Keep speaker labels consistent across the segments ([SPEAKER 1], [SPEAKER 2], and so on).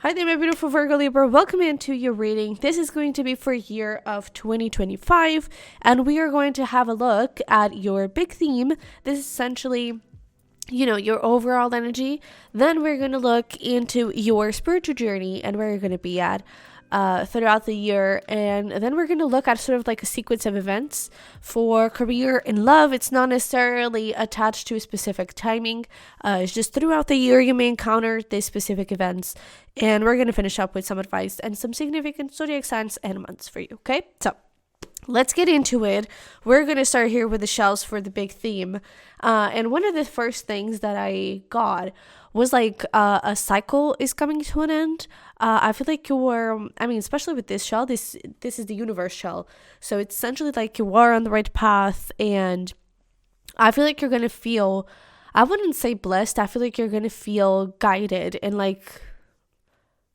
[SPEAKER 1] Hi there, my beautiful Virgo Libra. Welcome into your reading. This is going to be for year of 2025, and we are going to have a look at your big theme. This is essentially, your overall energy. Then we're going to look into your spiritual journey and where you're going to be at throughout the year. And then we're going to look at sort of like a sequence of events for career and love. It's not necessarily attached to a specific timing. It's just throughout the year you may encounter these specific events. And we're going to finish up with some advice and some significant zodiac signs and months for you. Okay, so let's get into it. We're going to start here with the shells for the big theme. And one of the first things that I got was like a cycle is coming to an end. I feel like especially with this shell, this is the universe shell. So it's essentially like you are on the right path. And I feel like you're going to feel, I wouldn't say blessed. I feel like you're going to feel guided and like,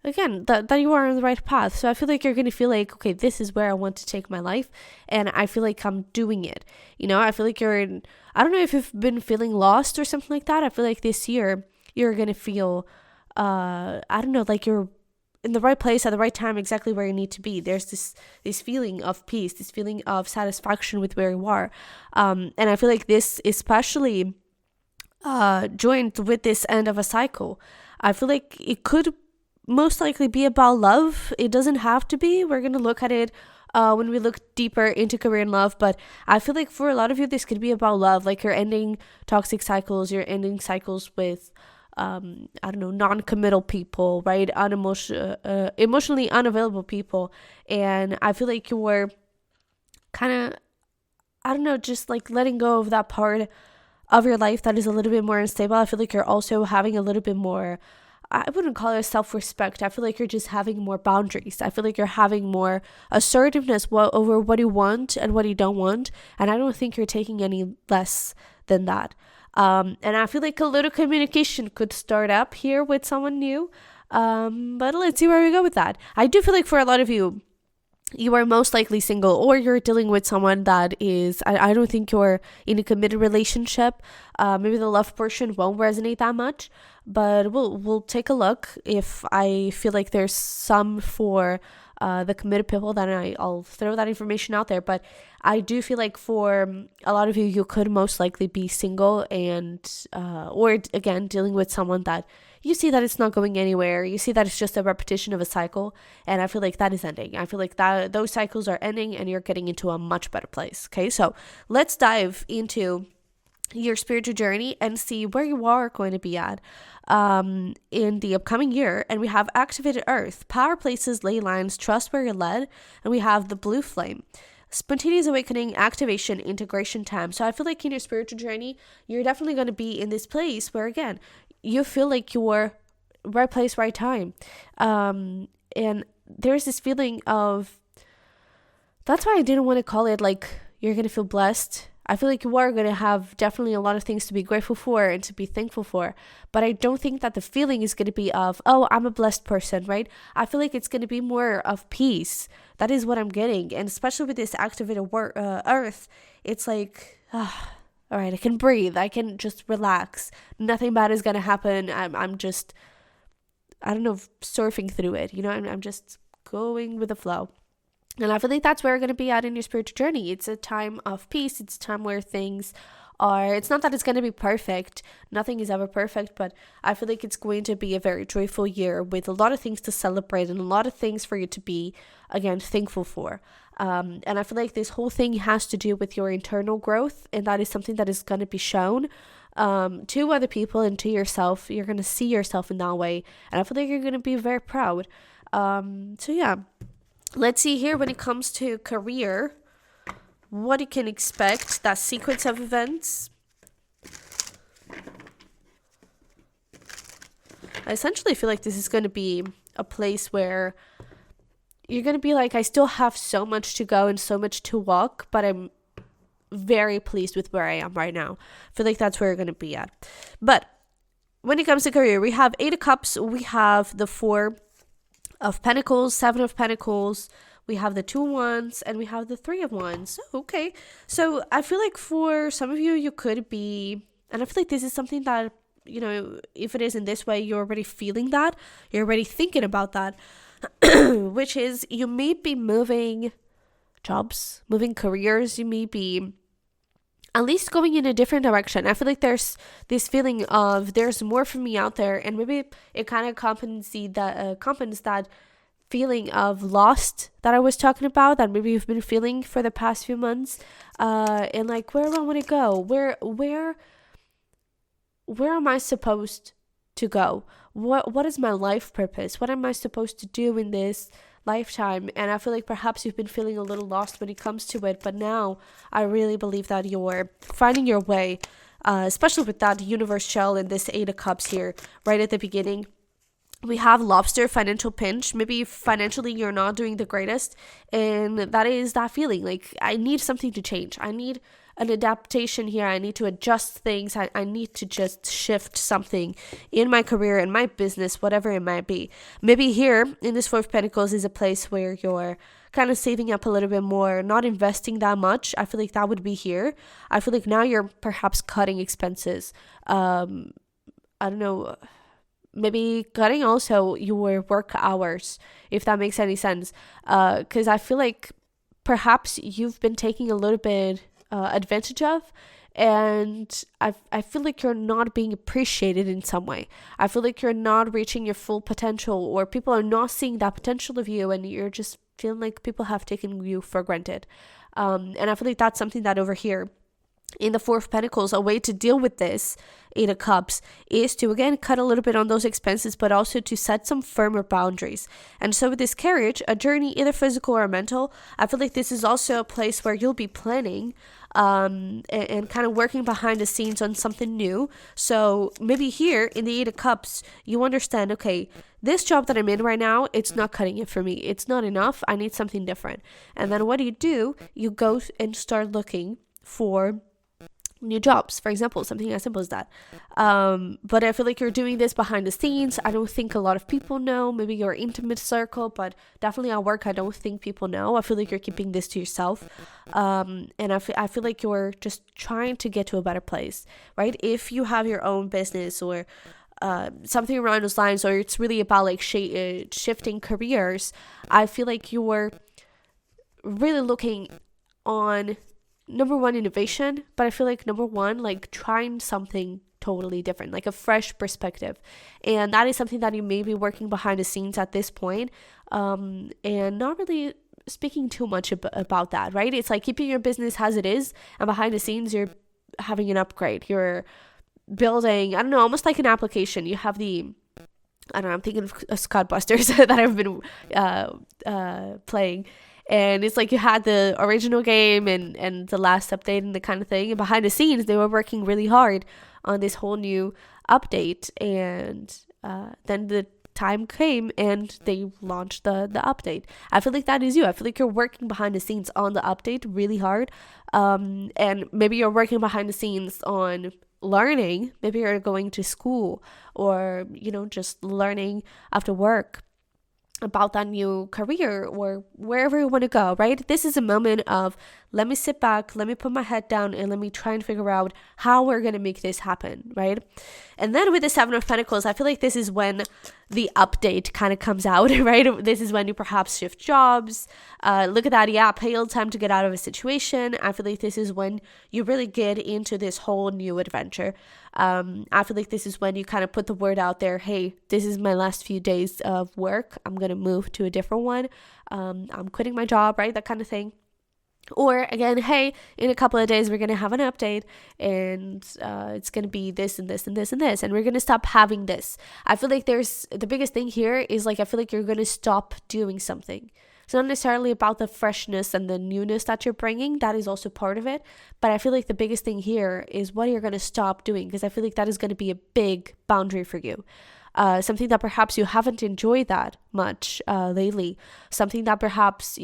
[SPEAKER 1] again, that you are on the right path. So I feel like you're going to feel like, okay, this is where I want to take my life. And I feel like I'm doing it. I feel like I don't know if you've been feeling lost or something like that. I feel like this year you're going to feel, like you're in the right place at the right time, exactly where you need to be. There's this feeling of peace, this feeling of satisfaction with where you are. And I feel like this especially joined with this end of a cycle. I feel like it could most likely be about love. It doesn't have to be. We're going to look at it when we look deeper into career and love. But I feel like for a lot of you, this could be about love. Like you're ending toxic cycles. You're ending cycles with, non-committal people, right? Emotionally unavailable people. And I feel like you're kind of, just like letting go of that part of your life that is a little bit more unstable. I feel like you're also having a little bit more, I wouldn't call it self-respect. I feel like you're just having more boundaries. I feel like you're having more assertiveness over what you want and what you don't want. And I don't think you're taking any less than that. And I feel like a little communication could start up here with someone new. But let's see where we go with that. I do feel like for a lot of you, you are most likely single, or you're dealing with someone that is, I don't think you're in a committed relationship. Maybe the love portion won't resonate that much, but we'll take a look. If I feel like there's some for the committed people, then I'll throw that information out there. But I do feel like for a lot of you, you could most likely be single and or again dealing with someone that you see that it's not going anywhere. You see that it's just a repetition of a cycle, and I feel like that is ending. I feel like that those cycles are ending and you're getting into a much better place. Okay, so let's dive into your spiritual journey and see where you are going to be at in the upcoming year. And we have activated earth, power places, ley lines, trust where you're led, and we have the blue flame, spontaneous awakening, activation, integration time. So I feel like in your spiritual journey, you're definitely going to be in this place where, again, you feel like you're right place, right time. And there's this feeling of, that's why I didn't want to call it like you're going to feel blessed. I feel like you are going to have definitely a lot of things to be grateful for and to be thankful for. But I don't think that the feeling is going to be of, oh, I'm a blessed person, right? I feel like it's going to be more of peace. That is what I'm getting. And especially with this activated earth, it's like, all right, I can breathe. I can just relax. Nothing bad is going to happen. I'm just, surfing through it. I'm just going with the flow. And I feel like that's where you're going to be at in your spiritual journey. It's a time of peace. It's a time where things are, it's not that it's going to be perfect. Nothing is ever perfect, but I feel like it's going to be a very joyful year with a lot of things to celebrate and a lot of things for you to be, again, thankful for. And I feel like this whole thing has to do with your internal growth, and that is something that is going to be shown to other people and to yourself. You're going to see yourself in that way, and I feel like you're going to be very proud. Let's see here when it comes to career, what you can expect, that sequence of events. I essentially feel like this is going to be a place where you're going to be like, I still have so much to go and so much to walk, but I'm very pleased with where I am right now. I feel like that's where you're going to be at. But when it comes to career, we have 8 of Cups, we have the 4 of Pentacles, 7 of Pentacles, we have the 2 of Wands, and we have the 3 of Wands. Okay, so I feel like for some of you, you could be, and I feel like this is something that if it is in this way, you're already feeling that, you're already thinking about that, which is you may be moving jobs, moving careers, you may be at least going in a different direction. I feel like there's this feeling of there's more for me out there, and maybe it kind of compensates that feeling of lost that I was talking about, that maybe you've been feeling for the past few months, and like, where do I want to go? Where am I supposed to go? What is my life purpose? What am I supposed to do in this lifetime? And I feel like perhaps you've been feeling a little lost when it comes to it, but now I really believe that you're finding your way, especially with that universe shell and this 8 of cups here right at the beginning. We have lobster, financial pinch. Maybe financially you're not doing the greatest, and that is that feeling like, I need something to change. I need an adaptation here. I need to adjust things. I need to just shift something in my career, in my business, whatever it might be. Maybe here in this 4 of Pentacles is a place where you're kind of saving up a little bit more, not investing that much. I feel like that would be here. I feel like now you're perhaps cutting expenses. I don't know, maybe cutting also your work hours, if that makes any sense. Because I feel like perhaps you've been taking a little bit advantage of, and I feel like you're not being appreciated in some way. I feel like you're not reaching your full potential, or people are not seeing that potential of you, and you're just feeling like people have taken you for granted. And I feel like that's something that over here in the 4 of Pentacles, a way to deal with this 8 of Cups is to, again, cut a little bit on those expenses, but also to set some firmer boundaries. And so with this carriage, a journey, either physical or mental, I feel like this is also a place where you'll be planning and kind of working behind the scenes on something new. So maybe here in the 8 of Cups, you understand, okay, this job that I'm in right now, it's not cutting it for me. It's not enough. I need something different. And then what do? You go and start looking for new jobs, for example, something as simple as that. But I feel like you're doing this behind the scenes. I don't think a lot of people know, maybe your intimate circle, but definitely at work, I don't think people know. I feel like you're keeping this to yourself. And I feel like you're just trying to get to a better place, right? If you have your own business or something around those lines, or it's really about like shifting careers, I feel like you're really looking on number one, innovation, but I feel like number one, like trying something totally different, like a fresh perspective. And that is something that you may be working behind the scenes at this point, and not really speaking too much about that, right? It's like keeping your business as it is, and behind the scenes, you're having an upgrade. You're building, I don't know, almost like an application. You have the, I don't know, I'm thinking of Scott Busters that I've been playing. And it's like you had the original game and the last update and the kind of thing. And behind the scenes, they were working really hard on this whole new update. And then the time came and they launched the update. I feel like that is you. I feel like you're working behind the scenes on the update really hard. And maybe you're working behind the scenes on learning. Maybe you're going to school, or, just learning after work about that new career or wherever you want to go, right? This is a moment of, let me sit back, let me put my head down, and let me try and figure out how we're going to make this happen, right? And then with the 7 of Pentacles, I feel like this is when the update kind of comes out, right? This is when you perhaps shift jobs. Look at that. Yeah, pale time to get out of a situation. I feel like this is when you really get into this whole new adventure. I feel like this is when you kind of put the word out there, hey, this is my last few days of work. I'm going to move to a different one. I'm quitting my job, right? That kind of thing. Or again, hey, in a couple of days, we're going to have an update, and it's going to be this and this and this and this, and we're going to stop having this. I feel like the biggest thing here is like, I feel like you're going to stop doing something. It's not necessarily about the freshness and the newness that you're bringing. That is also part of it. But I feel like the biggest thing here is what you're going to stop doing, because I feel like that is going to be a big boundary for you. Something that perhaps you haven't enjoyed that much lately. Something that perhaps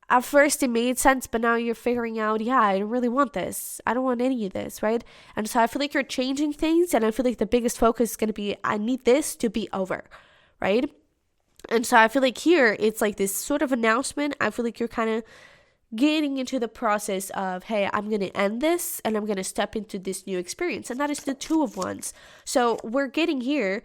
[SPEAKER 1] at first it made sense, but now you're figuring out, yeah, I don't really want this. I don't want any of this, right? And so I feel like you're changing things, and I feel like the biggest focus is going to be, I need this to be over, right? And so I feel like here, it's like this sort of announcement. I feel like you're kind of getting into the process of, hey, I'm going to end this and I'm going to step into this new experience. And that is the Two of Wands. So we're getting here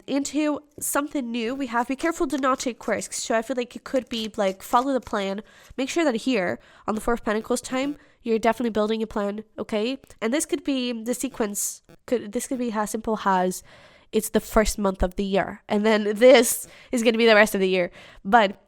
[SPEAKER 1] into something new. We have be careful to not take risks. So I feel like it could be like follow the plan. Make sure that here on the Four of Pentacles time, you're definitely building a plan, okay? And this could be the sequence. This could be as simple as it's the first month of the year, and then this is going to be the rest of the year. But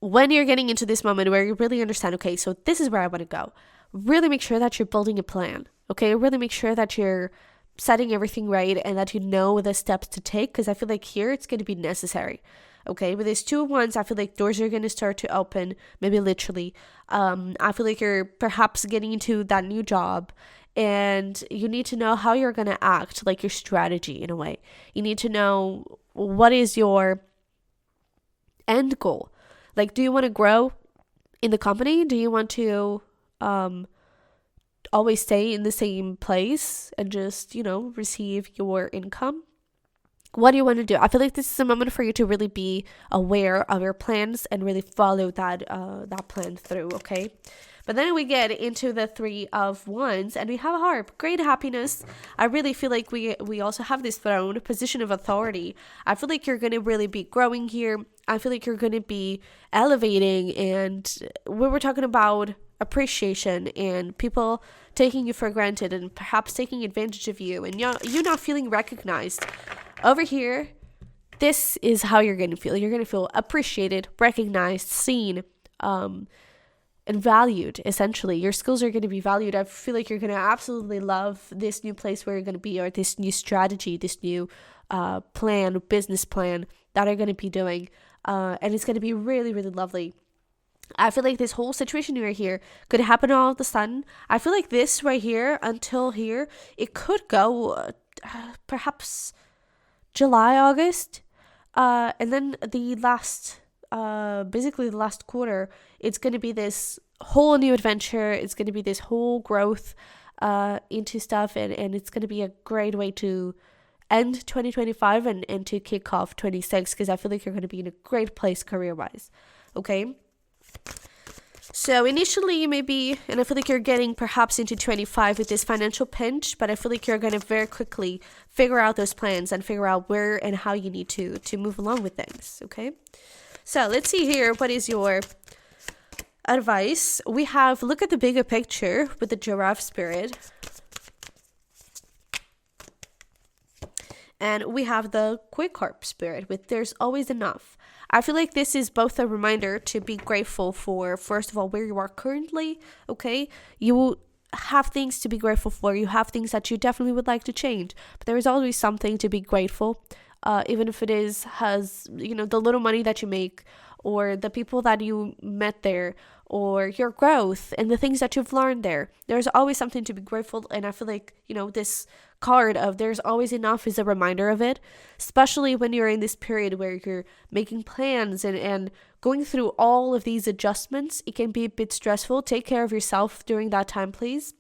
[SPEAKER 1] when you're getting into this moment where you really understand, okay, so this is where I want to go, really make sure that you're building a plan, okay? Really make sure that you're setting everything right and that you know the steps to take, because I feel like here it's going to be necessary, okay? With these Two of Wands, I feel like doors are going to start to open, maybe literally. I feel like you're perhaps getting into that new job, and you need to know how you're going to act, like your strategy in a way. You need to know what is your end goal. Like, do you want to grow in the company? Do you want to always stay in the same place and just, receive your income? What do you want to do? I feel like this is a moment for you to really be aware of your plans and really follow that plan through, okay? But then we get into the Three of Wands, and we have a harp, great happiness. I really feel like we also have this throne, position of authority. I feel like you're going to really be growing here. I feel like you're going to be elevating, and we were talking about appreciation and people taking you for granted and perhaps taking advantage of you, and you're not feeling recognized. Over here, this is how you're going to feel. You're going to feel appreciated, recognized, seen, and valued, essentially. Your skills are going to be valued. I feel like you're going to absolutely love this new place where you're going to be, or this new strategy, this new business plan that you're going to be doing. And it's going to be really, really lovely. I feel like this whole situation right here could happen all of a sudden. I feel like this right here, until here, it could go perhaps July, August. And then the last basically the last quarter, it's going to be this whole new adventure. It's going to be this whole growth into stuff, and it's going to be a great way to end 2025 and to kick off 26, because I feel like you're going to be in a great place career-wise, okay? So initially you may be, and I feel like you're getting perhaps into 25 with this financial pinch, but I feel like you're going to very quickly figure out those plans and figure out where and how you need to move along with things, okay? So let's see here, what is your advice? We have, look at the bigger picture with the giraffe spirit. And we have the quick harp spirit with there's always enough. I feel like this is both a reminder to be grateful for, first of all, where you are currently, okay? You have things to be grateful for. You have things that you definitely would like to change. But there is always something to be grateful, even if it has, the little money that you make, or the people that you met there, or your growth and the things that you've learned there. There's always something to be grateful. And I feel like, this card of there's always enough is a reminder of it, especially when you're in this period where you're making plans and going through all of these adjustments. It can be a bit stressful. Take care of yourself during that time, please,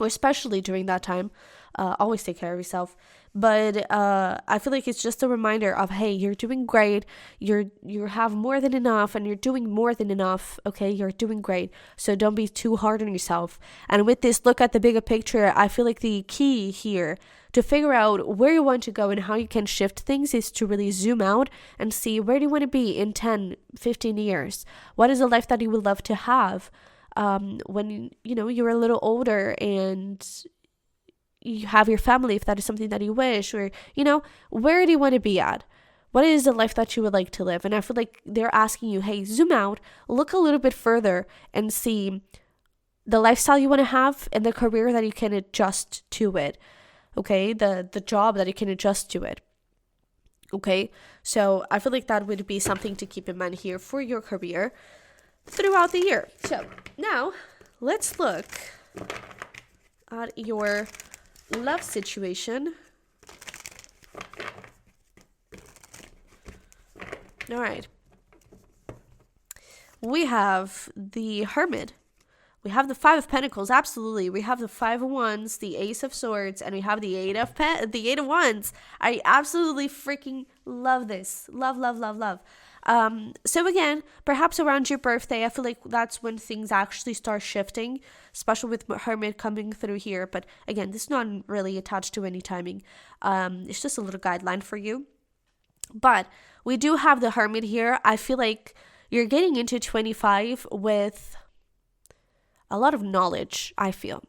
[SPEAKER 1] or especially during that time. Always take care of yourself. But I feel like it's just a reminder of, hey, you're doing great. You have more than enough, and you're doing more than enough. Okay, you're doing great. So don't be too hard on yourself. And with this look at the bigger picture, I feel like the key here to figure out where you want to go and how you can shift things is to really zoom out and see, where do you want to be in 10, 15 years? What is a life that you would love to have when you're a little older and you have your family, if that is something that you wish, or, where do you want to be at? What is the life that you would like to live? And I feel like they're asking you, hey, zoom out, look a little bit further and see the lifestyle you want to have and the career that you can adjust to it. Okay. The job that you can adjust to it. Okay. So I feel like that would be something to keep in mind here for your career throughout the year. So now let's look at your love situation. All right. We have the Hermit. We have the Five of Pentacles. Absolutely. We have the Five of Wands, the Ace of Swords, and we have the Eight of Wands. I absolutely freaking love this. Love, love, love, love. So again, perhaps around your birthday, I feel like that's when things actually start shifting, especially with Hermit coming through here. But again, this is not really attached to any timing. It's just a little guideline for you. But we do have the Hermit here. I feel like you're getting into 25 with a lot of knowledge, I feel.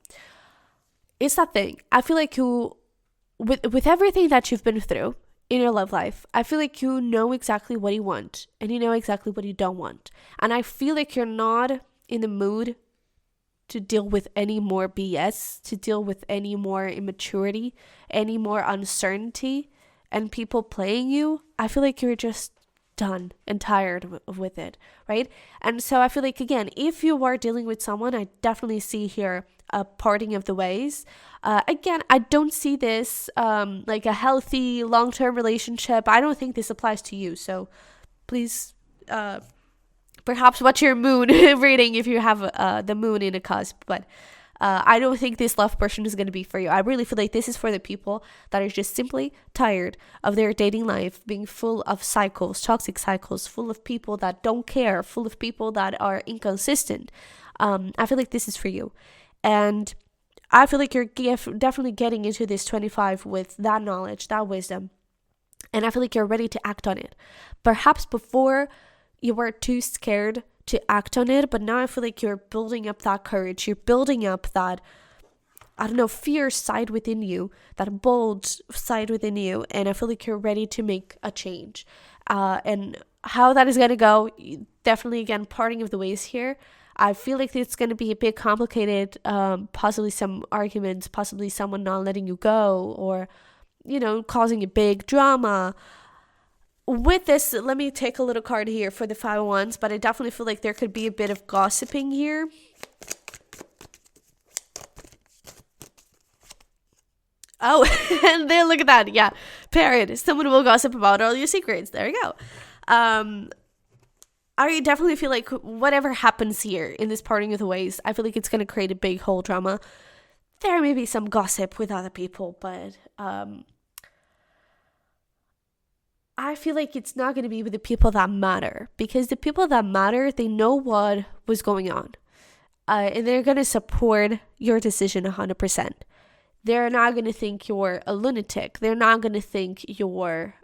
[SPEAKER 1] It's that thing. I feel like you, with everything that you've been through in your love life, I feel like you know exactly what you want and you know exactly what you don't want. And I feel like you're not in the mood to deal with any more BS, to deal with any more immaturity, any more uncertainty, and people playing you. I feel like you're just done and tired with it, right? And so I feel like, again, if you are dealing with someone, I definitely see here a parting of the ways. Again, I don't see this like a healthy long-term relationship. I don't think this applies to you. So please, perhaps watch your moon reading if you have the moon in a cusp. But I don't think this love person is going to be for you. I really feel like this is for the people that are just simply tired of their dating life being full of cycles, toxic cycles, full of people that don't care, full of people that are inconsistent. I feel like this is for you. And I feel like you're definitely getting into this 25 with that knowledge, that wisdom. And I feel like you're ready to act on it. Perhaps before you were too scared to act on it, but now I feel like you're building up that courage. You're building up that, I don't know, fierce side within you, that bold side within you. And I feel like you're ready to make a change. And how that is going to go, definitely, again, parting of the ways here. I feel like it's going to be a bit complicated, possibly some arguments, possibly someone not letting you go, or, you know, causing a big drama. With this, let me take a little card here for the 5 of Wands, but I definitely feel like there could be a bit of gossiping here. Oh, and then look at that. Yeah, parrot. Someone will gossip about all your secrets. There you go. I definitely feel like whatever happens here in this parting of the ways, I feel like it's going to create a big whole drama. There may be some gossip with other people, but I feel like it's not going to be with the people that matter, because the people that matter, they know what was going on, and they're going to support your decision 100%. They're not going to think you're a lunatic. They're not going to think you're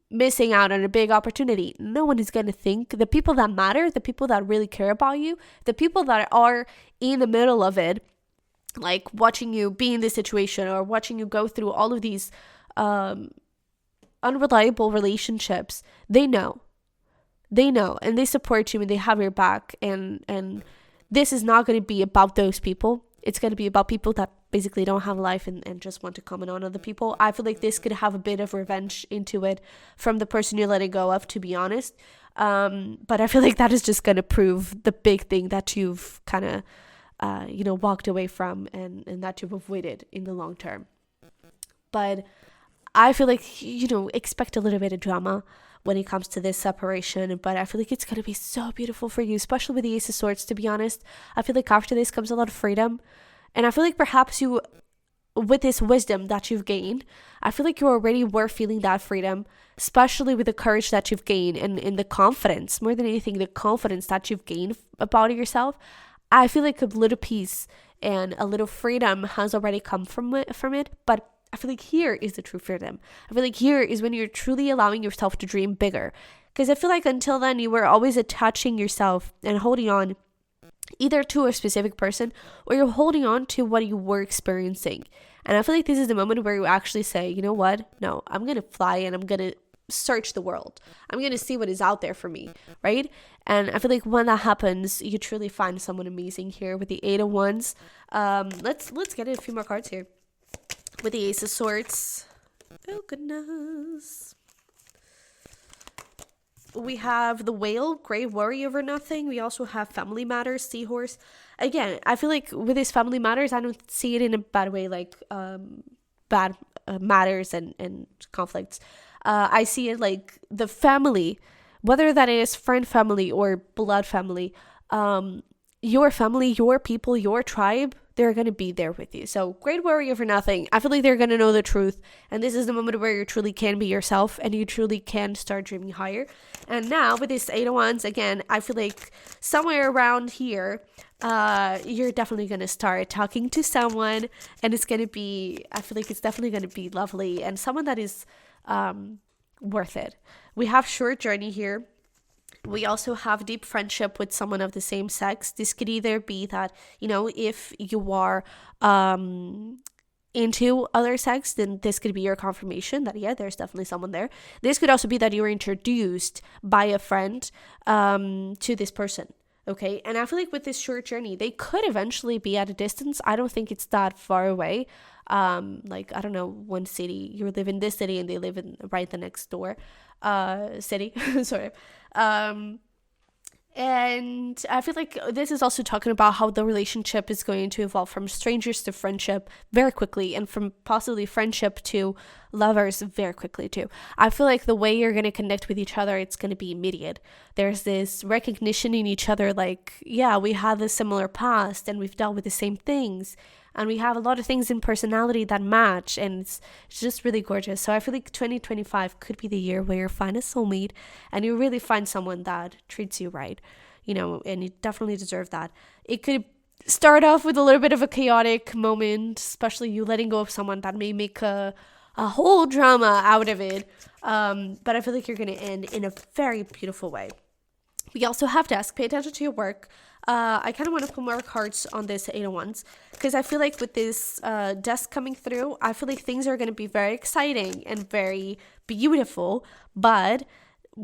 [SPEAKER 1] missing out on a big opportunity. No one is going to think. The people that matter, the people that really care about you, the people that are in the middle of it, like watching you be in this situation or watching you go through all of these unreliable relationships, they know, and they support you and they have your back. And this is not going to be about those people. It's going to be about people that basically don't have a life and just want to comment on other people. I feel like this could have a bit of revenge into it from the person you're letting go of, to be honest. But I feel like that is just going to prove the big thing that you've kind of, walked away from and that you've avoided in the long term. But I feel like, expect a little bit of drama when it comes to this separation, but I feel like it's going to be so beautiful for you, especially with the Ace of Swords, to be honest. I feel like after this comes a lot of freedom, and I feel like perhaps you, with this wisdom that you've gained, I feel like you already were feeling that freedom, especially with the courage that you've gained and the confidence, more than anything, the confidence that you've gained about yourself. I feel like a little peace and a little freedom has already come from it, but I feel like here is the true freedom. I feel like here is when you're truly allowing yourself to dream bigger. Because I feel like until then, you were always attaching yourself and holding on either to a specific person or you're holding on to what you were experiencing. And I feel like this is the moment where you actually say, you know what? No, I'm going to fly and I'm going to search the world. I'm going to see what is out there for me, right? And I feel like when that happens, you truly find someone amazing here with the 8 of Wands. Let's get in a few more cards here. With the Ace of Swords. Oh, goodness. We have the Whale, Gray Worry Over Nothing. We also have Family Matters, Seahorse. Again, I feel like with these Family Matters, I don't see it in a bad way, like bad matters and conflicts. I see it like the family, whether that is friend family or blood family, your family, your people, your tribe, they're going to be there with you. So great warrior for nothing. I feel like they're going to know the truth. And this is the moment where you truly can be yourself and you truly can start dreaming higher. And now with this Eight of Wands, again, I feel like somewhere around here, you're definitely going to start talking to someone, and it's going to be, I feel like it's definitely going to be lovely and someone that is worth it. We have short journey here. We also have deep friendship with someone of the same sex. This could either be that, you know, if you are into other sex, then this could be your confirmation that, yeah, there's definitely someone there. This could also be that you were introduced by a friend to this person. Okay. And I feel like with this short journey, they could eventually be at a distance. I don't think it's that far away. Like, I don't know, one city, you live in this city and they live in right the next door city. Sorry. And I feel like this is also talking about how the relationship is going to evolve from strangers to friendship very quickly, and from possibly friendship to lovers very quickly too. I feel like the way you're going to connect with each other, it's going to be immediate. There's this recognition in each other, like, yeah, we have a similar past and we've dealt with the same things. And we have a lot of things in personality that match, and it's just really gorgeous. So I feel like 2025 could be the year where you find a soulmate and you really find someone that treats you right, you know, and you definitely deserve that. It could start off with a little bit of a chaotic moment, especially you letting go of someone that may make a whole drama out of it. But I feel like you're going to end in a very beautiful way. We also have to pay attention to your work. I kind of want to put more cards on this Eight of Wands, because I feel like with this desk coming through, I feel like things are going to be very exciting and very beautiful, but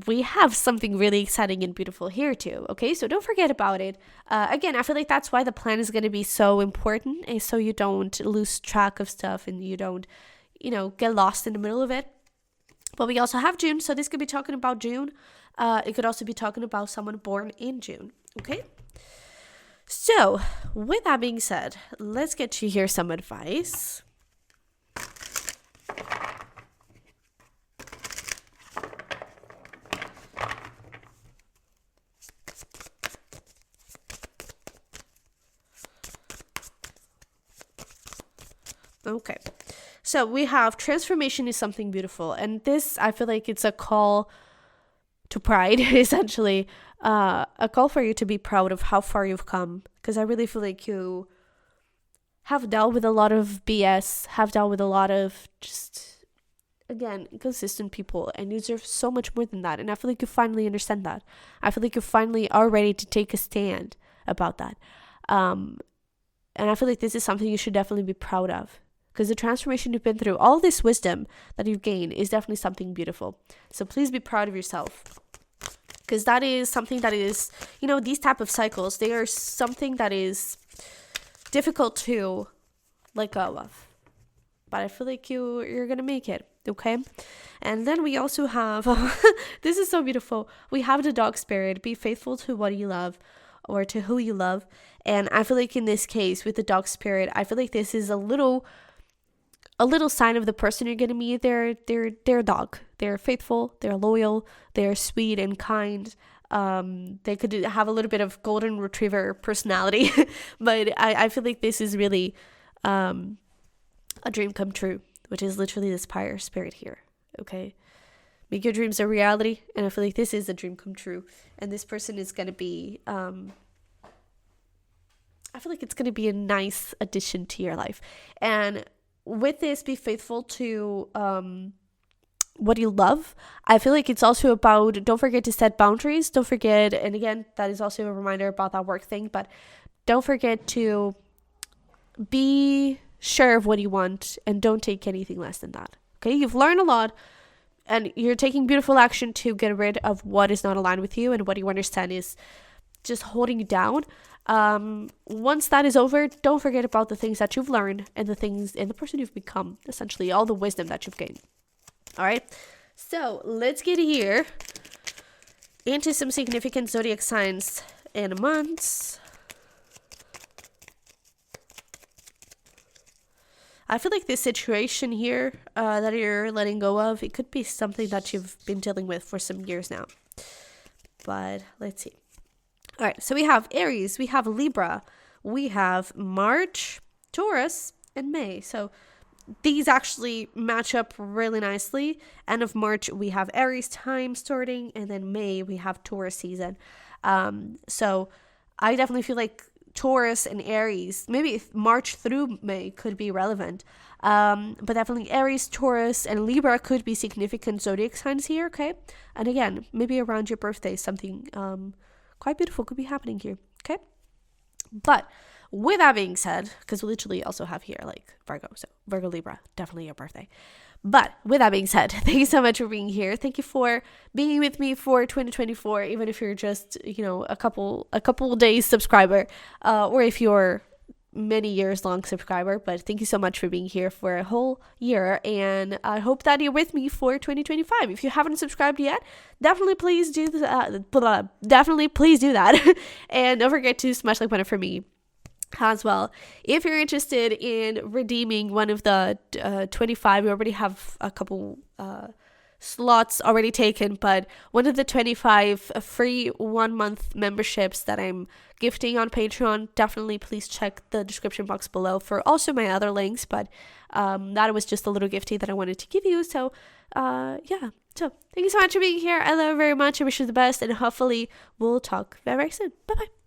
[SPEAKER 1] we have something really exciting and beautiful here too. Okay, so don't forget about it. Again, I feel like that's why the plan is going to be so important, and so you don't lose track of stuff and you don't, you know, get lost in the middle of it. But we also have June, so this could be talking about June. It could also be talking about someone born in June. Okay. So, with that being said, let's get to hear some advice. Okay. So, we have transformation is something beautiful. And this, I feel like it's a call to pride, essentially. A call for you to be proud of how far you've come, because I really feel like you have dealt with a lot of BS, have dealt with a lot of just, again, inconsistent people, and you deserve so much more than that. And I feel like you finally understand that. I feel like you finally are ready to take a stand about that. And I feel like this is something you should definitely be proud of, because the transformation you've been through, all this wisdom that you've gained, is definitely something beautiful. So please be proud of yourself. Because that is something that is, you know, these type of cycles, they are something that is difficult to let go of. But I feel like you're going to make it, okay? And then we also have, this is so beautiful. We have the dog spirit. Be faithful to what you love, or to who you love. And I feel like in this case, with the dog spirit, I feel like this is a little sign of the person you're going to meet. They're dog. They're faithful, they're loyal, they're sweet and kind. They could have a little bit of golden retriever personality, but I feel like this is really a dream come true, which is literally this fire spirit here. Okay, make your dreams a reality, and I feel like this is a dream come true, and this person is going to be I feel like it's going to be a nice addition to your life. And with this, be faithful to what you love. I feel like it's also about, don't forget to set boundaries. Don't forget, and again, that is also a reminder about that work thing, but don't forget to be sure of what you want and don't take anything less than that. Okay, you've learned a lot and you're taking beautiful action to get rid of what is not aligned with you and what you understand is just holding you down. Once that is over, don't forget about the things that you've learned and the things and the person you've become, essentially all the wisdom that you've gained. All right, so let's get here into some significant zodiac signs and months. I feel like this situation here that you're letting go of, it could be something that you've been dealing with for some years now. But let's see. All right, so we have Aries, we have Libra, we have March, Taurus, and May. So these actually match up really nicely. End of March, we have Aries time starting, and then May, we have Taurus season. So I definitely feel like Taurus and Aries, maybe March through May could be relevant. But definitely Aries, Taurus, and Libra could be significant zodiac signs here, okay? And again, maybe around your birthday, something quite beautiful could be happening here, okay? But with that being said, because we literally also have here like Virgo, so Virgo, Libra, definitely your birthday. But with that being said, thank you so much for being here. Thank you for being with me for 2024, even if you're just, a couple days subscriber, or if you're many years long subscriber. But thank you so much for being here for a whole year, and I hope that you're with me for 2025. If you haven't subscribed yet, definitely please do that. And don't forget to smash like button for me as well. If you're interested in redeeming one of the 25, we already have a couple slots already taken, but one of the 25 free 1 month memberships that I'm gifting on Patreon, definitely please check the description box below for also my other links. But that was just a little gifty that I wanted to give you. So yeah, so thank you so much for being here. I love you very much. I wish you the best, and hopefully we'll talk very, very soon. Bye bye.